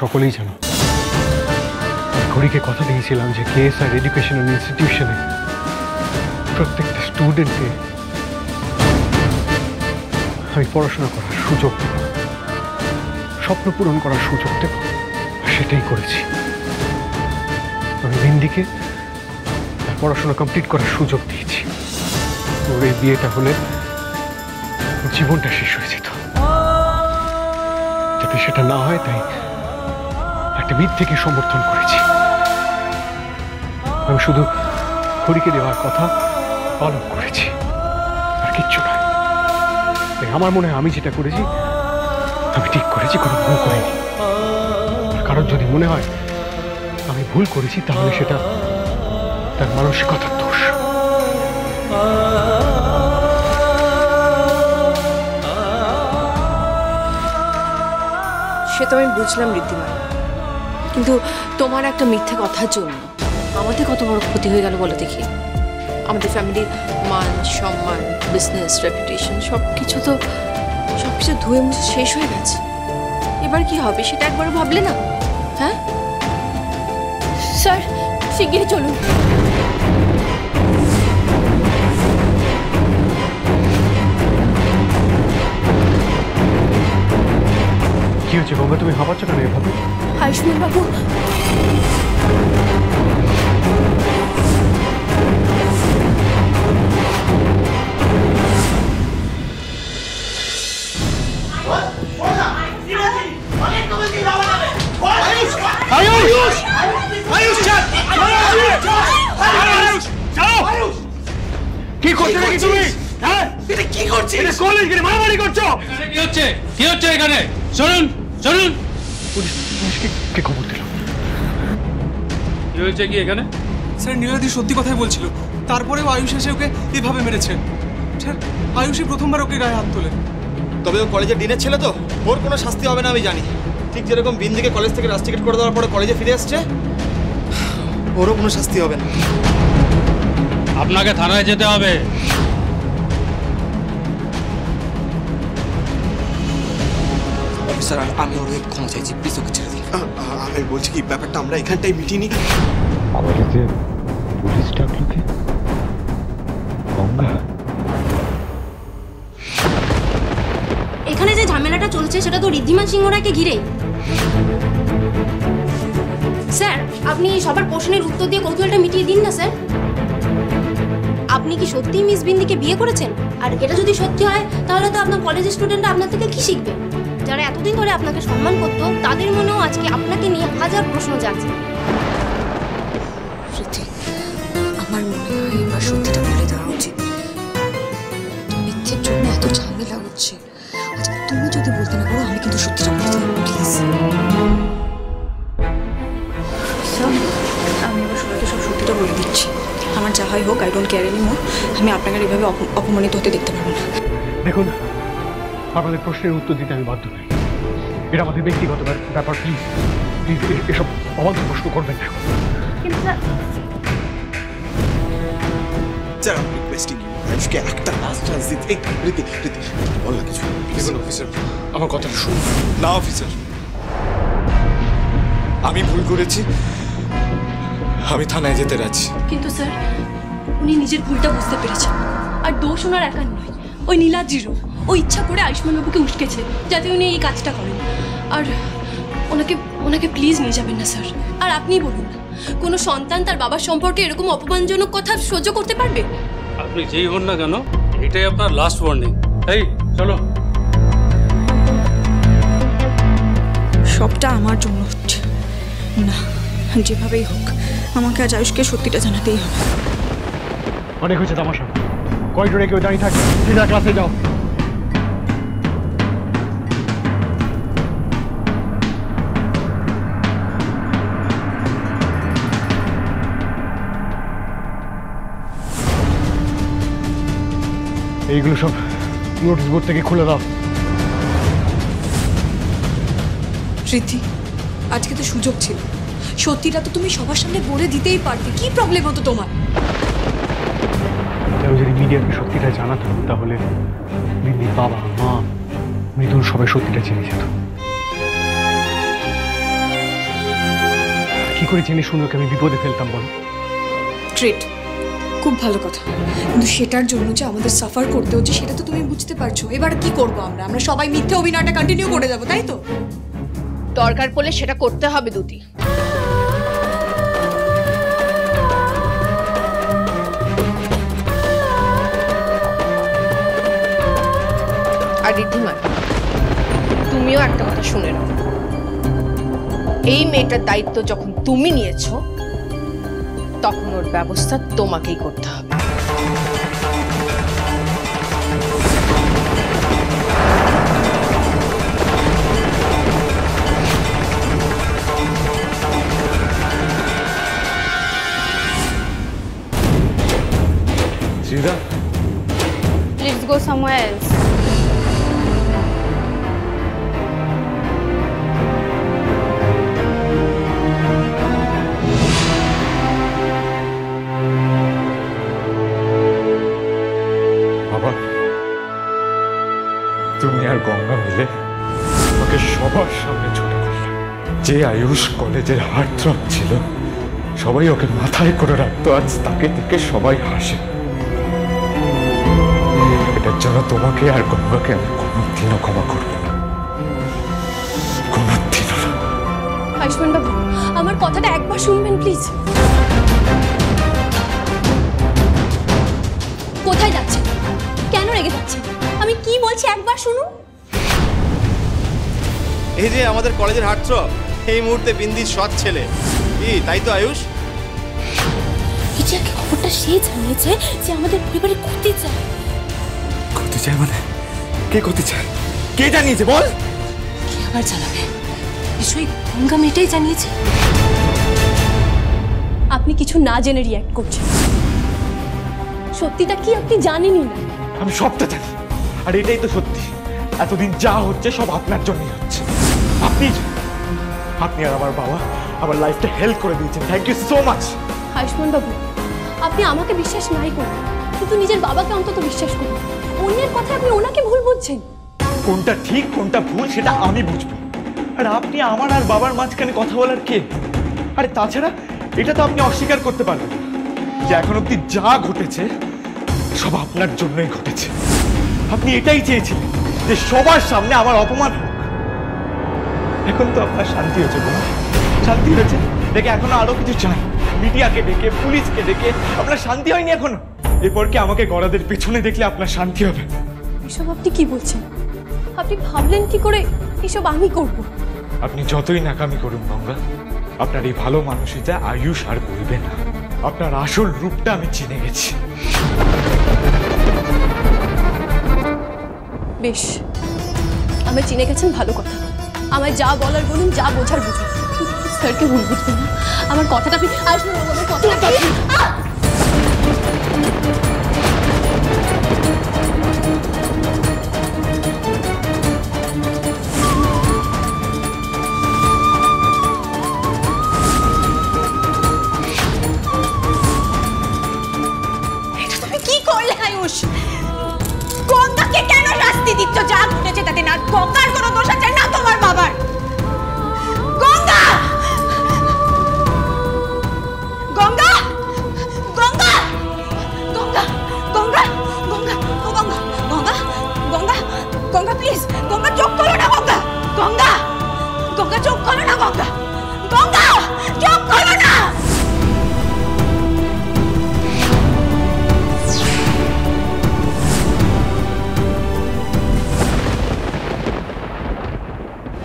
সকলেই জানো। ঘড়িকে কথা দিয়েছিলাম যে কেএসআর এডুকেশনাল ইনস্টিটিউশনে প্রত্যেকটা স্টুডেন্টকে আমি পড়াশোনা করার সুযোগ দেব, স্বপ্ন পূরণ করার সুযোগ দেব। সেটাই করেছি। আমি বিন্দিকে তার পড়াশোনা কমপ্লিট করার সুযোগ দিয়েছি। ওর এই বিয়েটা হলে জীবনটা শেষ হয়ে যেত। যাতে সেটা না হয় তাই একটা মিথ্যেকে সমর্থন করেছি। আমি শুধু ঘড়িকে দেওয়ার কথা পালন করেছি, আর কিচ্ছু নয়। তাই আমার মনে হয় আমি যেটা করেছি আমি ঠিক করেছি, কোনো ভুল করিনি। কারণ যদি মনে হয় আমি ভুল করেছি তাহলে সেটা তার মানসিকতার দোষ। সে তো আমি বুঝলাম ঋদ্ধিমা, কিন্তু তোমার একটা মিথ্যে কথার জন্য আমাদের কত বড় ক্ষতি হয়ে গেল বলো দেখি। আমাদের ফ্যামিলির মান সম্মান, বিজনেস, রেপুটেশন সবকিছু ধুয়ে মুছে শেষ হয়ে গেছে। এবার কি হবে সেটা একবার ভাবলে না? হ্যাঁ স্যার, শিগগিরই চলুন। কি হচ্ছে গঙ্গা, তুমি হাঁপাচ্ছ কেন এভাবে? আয়ুষ্মান বাবু, কি করছো নাকি তুমি? হ্যাঁ কি করছিস? কলেজ গিয়ে মারামারি করছো? কি হচ্ছে এখানে? শুনুন শুনুন, পুলিশকে খবর দিল। কি হয়েছে কি এখানে? স্যার নীলাদি সত্যি কথাই বলছিল, তারপরেও আয়ুষ এসে ওকে এভাবে মেরেছে। স্যার আয়ুষই প্রথমবার ওকে গায়ে হাত তোলে। তবে ও কলেজের ডিনের ছেলে তো, ওর কোনো শাস্তি হবে না আমি জানি। ঠিক যেরকম বিন্দিকে কলেজ থেকে রাস্টিকেট করে দেওয়ার পরে কলেজে ফিরে আসছে, ওরও কোনো শাস্তি হবে না। আপনাকে থানায় যেতে হবে। স্যার আমি ওর ক্ষমা চাইছি, প্লিজ ওকে ছেড়ে দিন। আমি বলছি কি ব্যাপারটা আমরা এখানটাই মিটিয়ে নিই। কলেজে পুলিশ ডাকলো কি? গঙ্গা, এখানে যে ঝামেলাটা চলছে সেটা তো ঋদ্ধিমান সিংহ রায়কে ঘিরে। স্যার, আপনি সবার প্রশ্নের উত্তর দিয়ে কৌতূহলটা মিটিয়ে দিন না স্যার। আপনি কি সত্যিই মিস বিন্দিকে বিয়ে করেছেন? আর এটা যদি সত্যি হয় তাহলে তো আপনার কলেজের স্টুডেন্টরা আপনার থেকে কি শিখবে? যারা এতদিন ধরে আপনাকে সম্মান করতো তাদের মনেও আজকে আপনাকে নিয়ে হাজার প্রশ্ন জাগছে। আমার মনে হয় এবার সত্যিটা বলে দেওয়া উচিত। মিথ্যের জন্য এত ঝামেলা হচ্ছে। আচ্ছা তুমি যদি বলতে না পারো আমি কিন্তু সত্যিটা বলে দেবো, প্লিজ। আমি এবার সবাইকে সব সত্যিটা বলে দিচ্ছি। আমার যা হয় হোক, I don't care any more. আমি আপনাকে এভাবে অপমানিত হতে দেখতে পারবো না। দেখুন, আপনাদের প্রশ্নের উত্তর দিতে আমি বাধ্য নই। এটা আমাদের ব্যক্তিগত ব্যাপার। প্লিজ প্লিজ এসব অবাধ্য প্রশ্ন করবেন না। কিন্তু স্যার, স্যার আমি রিকোয়েস্টিং আয়ুষকে একটা লাস্ট চান্স দিতে। রীতি রীতি বল না কিছু। দেখুন অফিসার, আমার কথাটা শুনুন। না অফিসার, আমি ভুল করেছি, আমি থানায় যেতে রাজি। কিন্তু স্যার, উনি নিজের ভুলটা বুঝতে পেরেছেন। আর দোষ ওনার একার নয়, ওই নীলাদ্রিরও। ও ইচ্ছা করে আয়ুষ্মান বাবুকে উস্কেছে যাতে উনি এই কাজটা করেন। আর ওনাকে প্লিজ নিয়ে যাবেন না স্যার। আর আপনিই বলুন না, কোনো সন্তান তার বাবার সম্পর্কে এরকম অপমানজনক কথা সহ্য করতে পারবে? আপনি যেই হন না কেন, এটাই আপনার লাস্ট ওয়ার্নিং। এই চলো। সবটা আমার জন্য হচ্ছে না, যেভাবেই হোক আমাকে আজ আয়ুষকে সত্যিটা জানাতেই হবে। অনেক হয়েছে তামাশা। করিডোরে কেউ দাঁড়িয়ে থাকে, সিধা ক্লাসে যাও। এইগুলো সব নোটিশ বোর্ড থেকে খুলে দাও। রীতি, আজকে তো সুযোগ ছিল, সত্যিটা তো তুমি সবার সামনে বলে দিতেই পারতে। কি প্রবলেম হতো তোমার? যদি মিডিয়াকে সত্যিটা জানাতাম তাহলে বিন্দির বাবা মা মৃদুল সবাই সত্যিটা জেনে যেত। কি করে জেনে শুনে ওকে আমি বিপদে ফেলতাম বলো? ট্রিট, খুব ভালো কথা, কিন্তু সেটার জন্য যে আমাদের সাফার করতে হচ্ছে সেটা তো তুমি বুঝতে পারছো। এবার কি করবো আমরা? আমরা সবাই মিথ্যে অভিনয়টা কন্টিনিউ করে যাবো, তাই তো? দরকার পড়লে সেটা করতে হবে দুটি। আর ঋদ্ধিমা, তুমিও একটা কথা শুনে নাও, এই মেয়েটার দায়িত্ব যখন তুমি নিয়েছো তখন ওর ব্যবস্থা তোমাকেই করতে হবে। শ্রীদা, Let's go somewhere else. বাবা, তুমি আর গঙ্গা মিলে আমাকে সবার সামনে ছোট করলে। যে আয়ুষ কলেজের হার্টথ্রব ছিল, সবাই ওকে মাথায় করে রাখতো, আজ তাকে থেকে সবাই হাসে। এটার জন্য তোমাকে আর গঙ্গাকে আমি কোনোদিনও ক্ষমা করবো না, কোনোদিনও না। আয়ুষ্মান বাবু, আমার কথাটা একবার শুনবেন প্লিজ। কোথায় যাচ্ছেন? কেন রেগে যাচ্ছেন? আমি কি বলছি একবার শুনুন। এই যে আমাদের কলেজের হার্টথ্রব, এই মুহূর্তে বিন্দির সৎ ছেলে, কি তাই তো আয়ুষ? এই যে খবরটা সে জানিয়েছে যে আমাদের পরিবারে ক্ষতি চায়। করতে চায় মানে? কে করতে চায়? কে জানিয়েছে বল? কি আবার জানাবে? নিশ্চয়ই গঙ্গা মেয়েটাই জানিয়েছে। আপনি কিছু না জেনে রিঅ্যাক্ট করছেন। সত্যিটা কি আপনি জানেনই না। আমি সবটা জানি, আর এটাই তো সত্যি। এতদিন যা হচ্ছে সব আপনার জন্যই হচ্ছে। আপনি আর আমার বাবা আমার লাইফটা হেল্প করে দিয়েছেন। Thank you so much. Ayushman বাবু, আপনি আমাকে বিশ্বাস নাই করুন, কিন্তু নিজের বাবাকে অন্তত বিশ্বাস করুন। অন্যের কথা আপনি ওনাকে ভুল বুঝছেন। কোনটা ঠিক কোনটা ভুল সেটা আমি বুঝবো, আর আপনি আমার আর বাবার মাঝখানে কথা বলার কে? আরে তাছাড়া এটা তো আপনি অস্বীকার করতে পারবেন না যে এখন অব্দি যা ঘটেছে সব আপনার জন্যই ঘটেছে। আপনি এটাই চেয়েছিলেন যে সবার সামনে আমার অপমান হোক। এখন তো আপনার শান্তি হয়েছে, বোমা, শান্তি হয়েছে দেখে এখনো আরো কিছু চান? মিডিয়াকে ডেকে, পুলিশকে ডেকে আপনার শান্তি হয়নি এখনো? এরপর কি আমাকে গড়াদের পেছনে দেখলে আপনার শান্তি হবে? এসব আপনি কি বলছেন? আপনি ভাবলেন কি করে এসব আমি করব? আপনি যতই নাকামি করুন গঙ্গা, আপনার এই ভালো মানুষটা আয়ুষ আর বলবে না। আপনার আসল রূপটা আমি চিনে গেছি। বেশ, আমি চিনে গেছেন, ভালো কথা। আমায় যা বলার বলুন, যা বোঝার বুঝুন, স্যারকে ভুল বুঝবেন না। আমার কথাটা আপনি আসবেন, আমার কথাটা কি করলে আয়ুষ? গঙ্গাকে কেন শাস্তি দিচ্ছ? যা ঘটেছে তাতে না গঙ্গার কোনো দোষ আছে না তোমার বাবার। গঙ্গা, গঙ্গা, গঙ্গা, গঙ্গা, গঙ্গা, গঙ্গা, ও গঙ্গা, গঙ্গা, গঙ্গা, গঙ্গা প্লিজ, গঙ্গা চোখ খোলো না। গঙ্গা, গঙ্গা, গঙ্গা চোখ খোলো না। গঙ্গা, গঙ্গা চোখ খোলো না।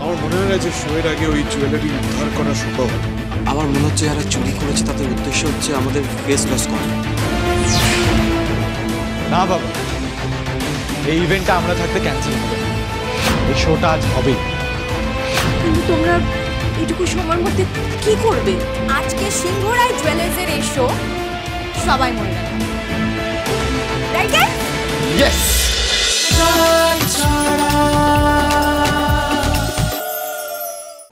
আমার মনে হয় না যে শোয়ের আগে ওই জুয়েলারি উদ্ধার করা সম্ভব। আমার মনে হচ্ছে যারা চুরি করেছে তাদের উদ্দেশ্য হচ্ছে আমাদের ফেস লস করা। না বাবা, এই ইভেন্টটা আমরা থাকতে ক্যান্সেল হবে। এই শোটা আজ হবেই। কিন্তু তোমরা এইটুকু সময়ের মধ্যে কি করবে? আজকে সিংহরায় জুয়েলার্সের এই শো সবাই মনে রাখবে, রাইট? ইয়েস।